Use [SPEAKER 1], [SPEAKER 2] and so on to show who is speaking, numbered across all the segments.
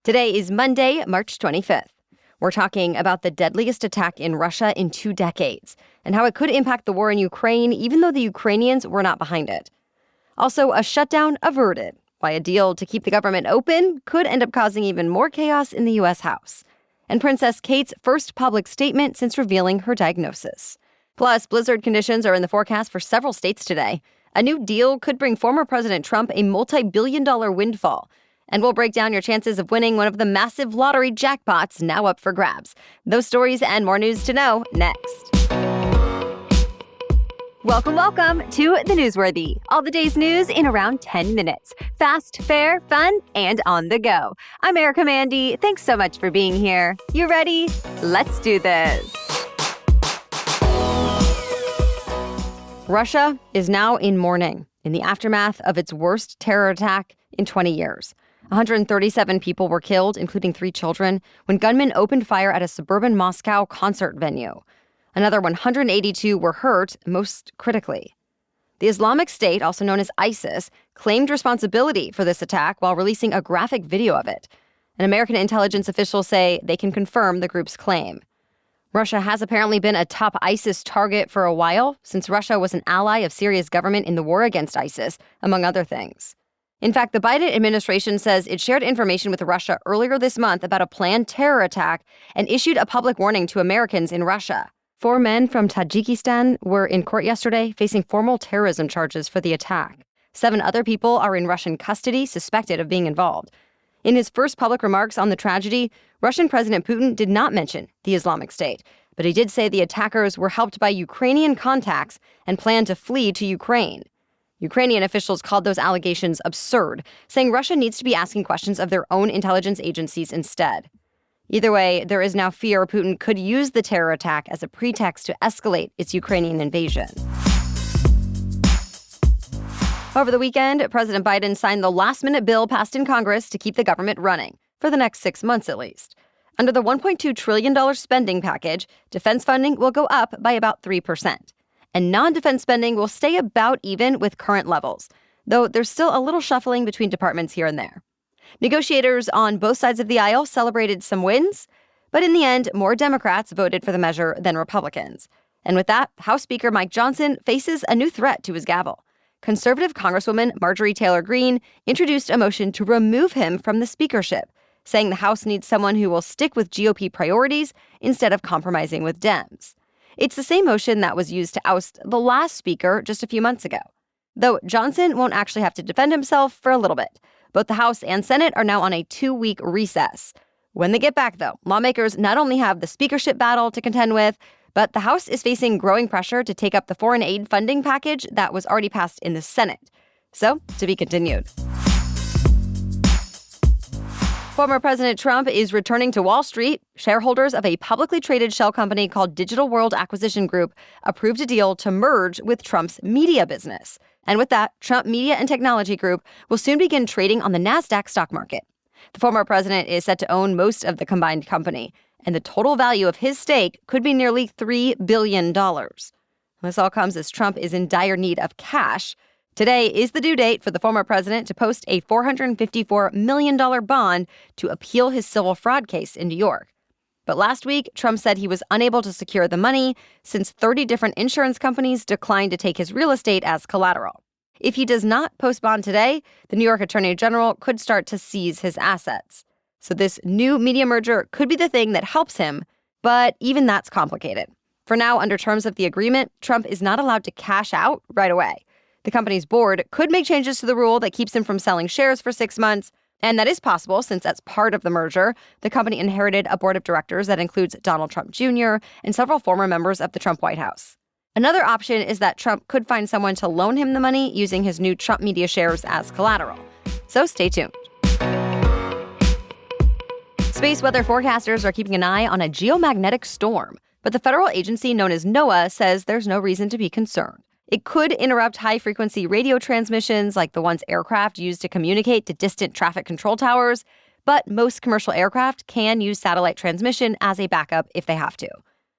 [SPEAKER 1] Today is Monday, March 25th. We're talking about the deadliest attack in Russia in 2 decades and how it could impact the war in Ukraine, even though the Ukrainians were not behind it. Also, a shutdown averted, why a deal to keep the government open could end up causing even more chaos in the U.S. House. And Princess Kate's first public statement since revealing her diagnosis. Plus, blizzard conditions are in the forecast for several states today. A new deal could bring former President Trump a multi-billion-dollar windfall. And we'll break down your chances of winning one of the massive lottery jackpots now up for grabs. Those stories and more news to know next. Welcome to The Newsworthy. All the day's news in around 10 minutes. Fast, fair, fun, and on the go. I'm Erica Mandy. Thanks so much for being here. You ready? Let's do this. Russia is now in mourning in the aftermath of its worst terror attack in 20 years. 137 people were killed, including 3 children, when gunmen opened fire at a suburban Moscow concert venue. Another 182 were hurt, most critically. The Islamic State, also known as ISIS, claimed responsibility for this attack while releasing a graphic video of it. And American intelligence officials say they can confirm the group's claim. Russia has apparently been a top ISIS target for a while, since Russia was an ally of Syria's government in the war against ISIS, among other things. In fact, the Biden administration says it shared information with Russia earlier this month about a planned terror attack and issued a public warning to Americans in Russia. 4 men from Tajikistan were in court yesterday facing formal terrorism charges for the attack. 7 other people are in Russian custody suspected of being involved. In his first public remarks on the tragedy, Russian President Putin did not mention the Islamic State, but he did say the attackers were helped by Ukrainian contacts and planned to flee to Ukraine. Ukrainian officials called those allegations absurd, saying Russia needs to be asking questions of their own intelligence agencies instead. Either way, there is now fear Putin could use the terror attack as a pretext to escalate its Ukrainian invasion. Over the weekend, President Biden signed the last-minute bill passed in Congress to keep the government running, for the next 6 months at least. Under the $1.2 trillion spending package, defense funding will go up by about 3%. And non-defense spending will stay about even with current levels, though there's still a little shuffling between departments here and there. Negotiators on both sides of the aisle celebrated some wins, but in the end, more Democrats voted for the measure than Republicans. And with that, House Speaker Mike Johnson faces a new threat to his gavel. Conservative Congresswoman Marjorie Taylor Greene introduced a motion to remove him from the speakership, saying the House needs someone who will stick with GOP priorities instead of compromising with Dems. It's the same motion that was used to oust the last speaker just a few months ago. Though Johnson won't actually have to defend himself for a little bit. Both the House and Senate are now on a 2-week recess. When they get back, though, lawmakers not only have the speakership battle to contend with, but the House is facing growing pressure to take up the foreign aid funding package that was already passed in the Senate. So, to be continued. Former President Trump is returning to Wall Street. Shareholders of a publicly traded shell company called Digital World Acquisition Group approved a deal to merge with Trump's media business. And with that, Trump Media and Technology Group will soon begin trading on the NASDAQ stock market. The former president is set to own most of the combined company, and the total value of his stake could be nearly $3 billion. This all comes as Trump is in dire need of cash. Today is the due date for the former president to post a $454 million bond to appeal his civil fraud case in New York. But last week, Trump said he was unable to secure the money since 30 different insurance companies declined to take his real estate as collateral. If he does not post bond today, the New York Attorney General could start to seize his assets. So this new media merger could be the thing that helps him, but even that's complicated. For now, under terms of the agreement, Trump is not allowed to cash out right away. The company's board could make changes to the rule that keeps him from selling shares for 6 months, and that is possible since as part of the merger, the company inherited a board of directors that includes Donald Trump Jr. and several former members of the Trump White House. Another option is that Trump could find someone to loan him the money using his new Trump Media shares as collateral. So stay tuned. Space weather forecasters are keeping an eye on a geomagnetic storm, but the federal agency known as NOAA says there's no reason to be concerned. It could interrupt high-frequency radio transmissions like the ones aircraft use to communicate to distant traffic control towers, but most commercial aircraft can use satellite transmission as a backup if they have to.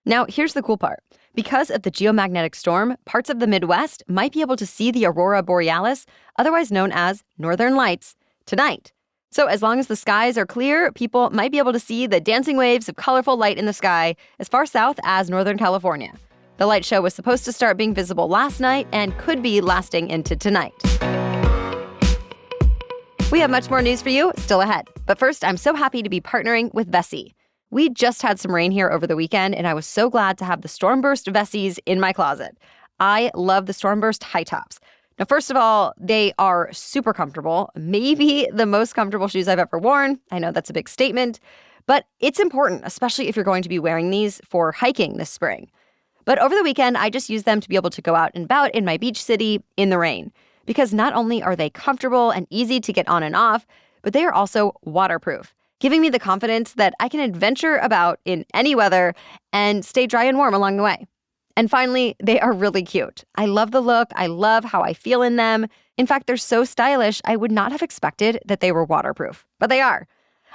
[SPEAKER 1] Now, here's the cool part. Because of the geomagnetic storm, parts of the Midwest might be able to see the aurora borealis, otherwise known as northern lights, tonight. So as long as the skies are clear, people might be able to see the dancing waves of colorful light in the sky as far south as Northern California. The light show was supposed to start being visible last night and could be lasting into tonight. We have much more news for you still ahead. But first, I'm so happy to be partnering with Vessi. We just had some rain here over the weekend, and I was so glad to have the Stormburst Vessis in my closet. I love the Stormburst high tops. Now, first of all, they are super comfortable, maybe the most comfortable shoes I've ever worn. I know that's a big statement, but it's important, especially if you're going to be wearing these for hiking this spring. But over the weekend, I just used them to be able to go out and about in my beach city in the rain, because not only are they comfortable and easy to get on and off, but they are also waterproof, giving me the confidence that I can adventure about in any weather and stay dry and warm along the way. And finally, they are really cute. I love the look. I love how I feel in them. In fact, they're so stylish, I would not have expected that they were waterproof, but they are.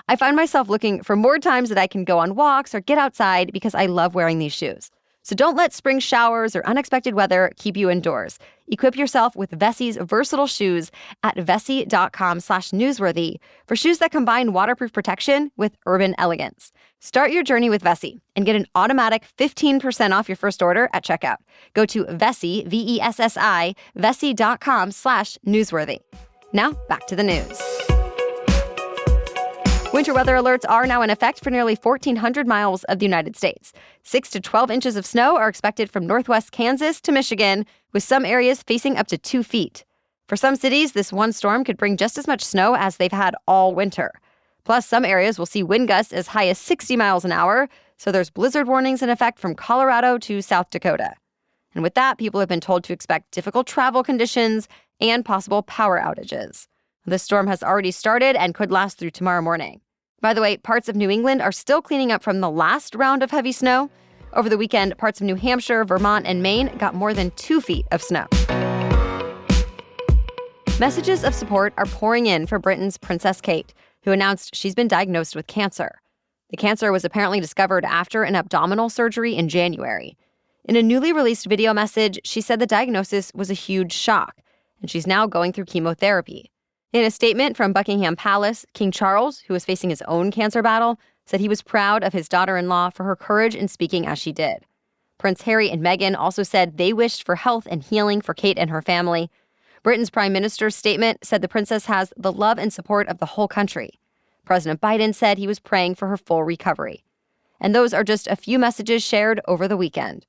[SPEAKER 1] I find myself looking for more times that I can go on walks or get outside because I love wearing these shoes. So don't let spring showers or unexpected weather keep you indoors. Equip yourself with Vessi's versatile shoes at vessi.com/newsworthy for shoes that combine waterproof protection with urban elegance. Start your journey with Vessi and get an automatic 15% off your first order at checkout. Go to Vessi, VESSI, vessi.com/newsworthy. Now back to the news. Winter weather alerts are now in effect for nearly 1,400 miles of the United States. 6 to 12 inches of snow are expected from northwest Kansas to Michigan, with some areas facing up to 2 feet. For some cities, this one storm could bring just as much snow as they've had all winter. Plus, some areas will see wind gusts as high as 60 miles an hour, so there's blizzard warnings in effect from Colorado to South Dakota. And with that, people have been told to expect difficult travel conditions and possible power outages. The storm has already started and could last through tomorrow morning. By the way, parts of New England are still cleaning up from the last round of heavy snow. Over the weekend, parts of New Hampshire, Vermont, and Maine got more than 2 feet of snow. Messages of support are pouring in for Britain's Princess Kate, who announced she's been diagnosed with cancer. The cancer was apparently discovered after an abdominal surgery in January. In a newly released video message, she said the diagnosis was a huge shock, and she's now going through chemotherapy. In a statement from Buckingham Palace, King Charles, who was facing his own cancer battle, said he was proud of his daughter-in-law for her courage in speaking as she did. Prince Harry and Meghan also said they wished for health and healing for Kate and her family. Britain's Prime Minister's statement said the princess has the love and support of the whole country. President Biden said he was praying for her full recovery. And those are just a few messages shared over the weekend.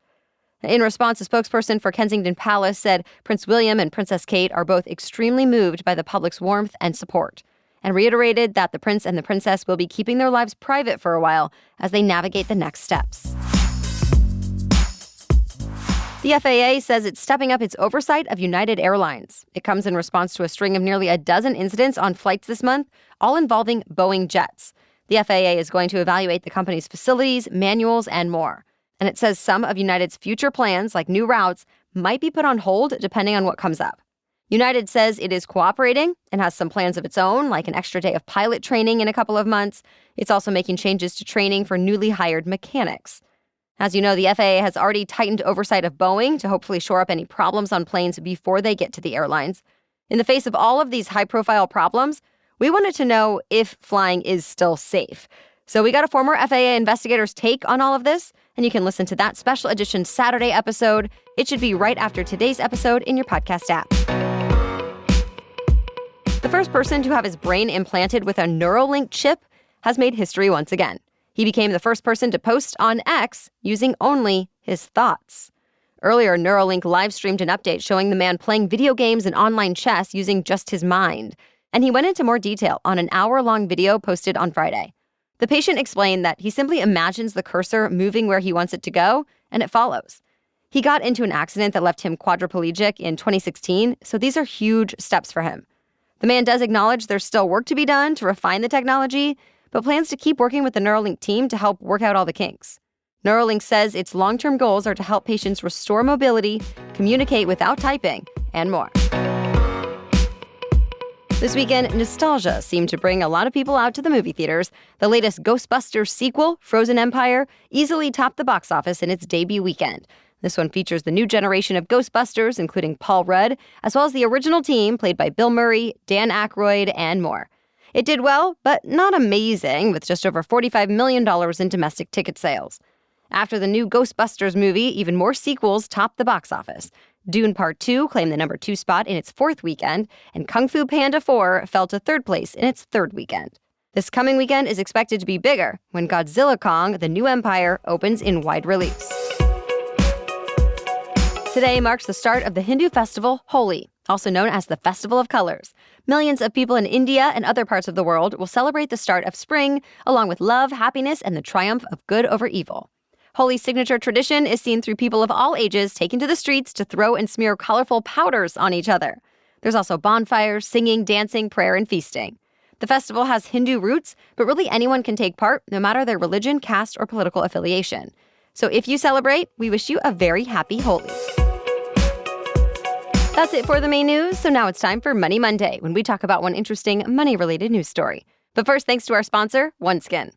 [SPEAKER 1] In response, a spokesperson for Kensington Palace said Prince William and Princess Kate are both extremely moved by the public's warmth and support, and reiterated that the prince and the princess will be keeping their lives private for a while as they navigate the next steps. The FAA says it's stepping up its oversight of United Airlines. It comes in response to a string of nearly a dozen incidents on flights this month, all involving Boeing jets. The FAA is going to evaluate the company's facilities, manuals, and more. And it says some of United's future plans, like new routes, might be put on hold depending on what comes up. United says it is cooperating and has some plans of its own, like an extra day of pilot training in a couple of months. It's also making changes to training for newly hired mechanics. As you know, the FAA has already tightened oversight of Boeing to hopefully shore up any problems on planes before they get to the airlines. In the face of all of these high-profile problems, we wanted to know if flying is still safe. So we got a former FAA investigator's take on all of this, and you can listen to that special edition Saturday episode. It should be right after today's episode in your podcast app. The first person to have his brain implanted with a Neurolink chip has made history once again. He became the first person to post on X using only his thoughts. Earlier, Neurolink live-streamed an update showing the man playing video games and online chess using just his mind. And he went into more detail on an hour-long video posted on Friday. The patient explained that he simply imagines the cursor moving where he wants it to go, and it follows. He got into an accident that left him quadriplegic in 2016, so these are huge steps for him. The man does acknowledge there's still work to be done to refine the technology, but plans to keep working with the Neuralink team to help work out all the kinks. Neuralink says its long-term goals are to help patients restore mobility, communicate without typing, and more. This weekend, nostalgia seemed to bring a lot of people out to the movie theaters. The latest Ghostbusters sequel, Frozen Empire, easily topped the box office in its debut weekend. This one features the new generation of Ghostbusters, including Paul Rudd, as well as the original team played by Bill Murray, Dan Aykroyd, and more. It did well, but not amazing, with just over $45 million in domestic ticket sales. After the new Ghostbusters movie, even more sequels topped the box office. Dune Part 2 claimed the number 2 spot in its 4th weekend, and Kung Fu Panda 4 fell to 3rd place in its 3rd weekend. This coming weekend is expected to be bigger when Godzilla Kong: The New Empire opens in wide release. Today marks the start of the Hindu festival Holi, also known as the Festival of Colors. Millions of people in India and other parts of the world will celebrate the start of spring, along with love, happiness, and the triumph of good over evil. Holi's signature tradition is seen through people of all ages taking to the streets to throw and smear colorful powders on each other. There's also bonfires, singing, dancing, prayer, and feasting. The festival has Hindu roots, but really anyone can take part, no matter their religion, caste, or political affiliation. So if you celebrate, we wish you a very happy Holi. That's it for the main news, so now it's time for Money Monday, when we talk about one interesting money-related news story. But first, thanks to our sponsor, OneSkin.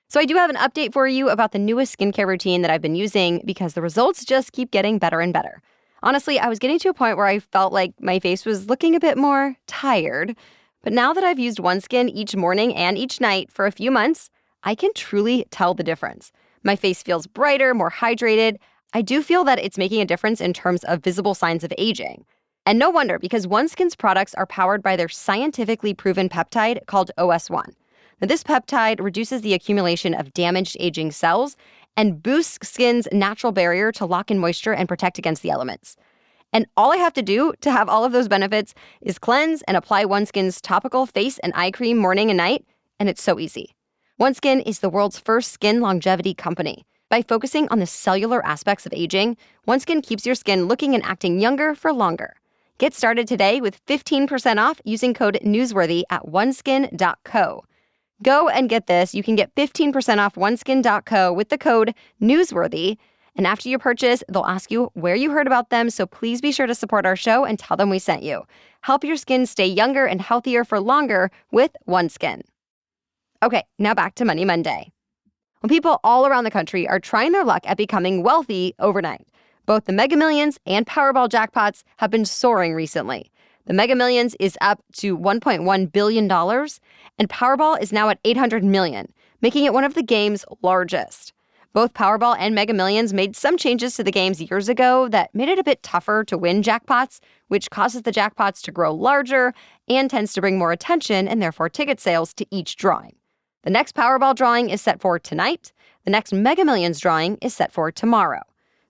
[SPEAKER 1] So I do have an update for you about the newest skincare routine that I've been using because the results just keep getting better and better. Honestly, I was getting to a point where I felt like my face was looking a bit more tired. But now that I've used OneSkin each morning and each night for a few months, I can truly tell the difference. My face feels brighter, more hydrated. I do feel that it's making a difference in terms of visible signs of aging. And no wonder, because OneSkin's products are powered by their scientifically proven peptide called OS1. Now, this peptide reduces the accumulation of damaged aging cells and boosts skin's natural barrier to lock in moisture and protect against the elements. And all I have to do to have all of those benefits is cleanse and apply OneSkin's topical face and eye cream morning and night, and it's so easy. OneSkin is the world's first skin longevity company. By focusing on the cellular aspects of aging, OneSkin keeps your skin looking and acting younger for longer. Get started today with 15% off using code NEWSWORTHY at oneskin.co. Go and get this. You can get 15% off oneskin.co with the code NEWSWORTHY. And after your purchase, they'll ask you where you heard about them, so please be sure to support our show and tell them we sent you. Help your skin stay younger and healthier for longer with OneSkin. Okay, now back to Money Monday. Well, people all around the country are trying their luck at becoming wealthy overnight. Both the Mega Millions and Powerball jackpots have been soaring recently. The Mega Millions is up to $1.1 billion, and Powerball is now at $800 million, making it one of the game's largest. Both Powerball and Mega Millions made some changes to the games years ago that made it a bit tougher to win jackpots, which causes the jackpots to grow larger and tends to bring more attention and therefore ticket sales to each drawing. The next Powerball drawing is set for tonight. The next Mega Millions drawing is set for tomorrow.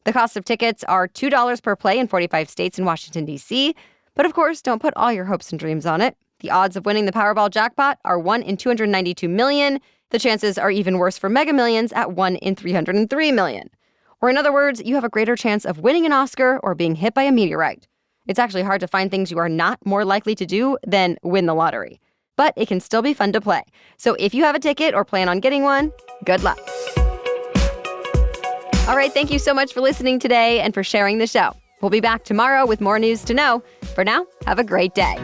[SPEAKER 1] The cost of tickets are $2 per play in 45 states and Washington, D.C., but of course, don't put all your hopes and dreams on it. The odds of winning the Powerball jackpot are 1 in 292 million. The chances are even worse for Mega Millions at 1 in 303 million. Or in other words, you have a greater chance of winning an Oscar or being hit by a meteorite. It's actually hard to find things you are not more likely to do than win the lottery. But it can still be fun to play. So if you have a ticket or plan on getting one, good luck. All right, thank you so much for listening today and for sharing the show. We'll be back tomorrow with more news to know. For now, have a great day.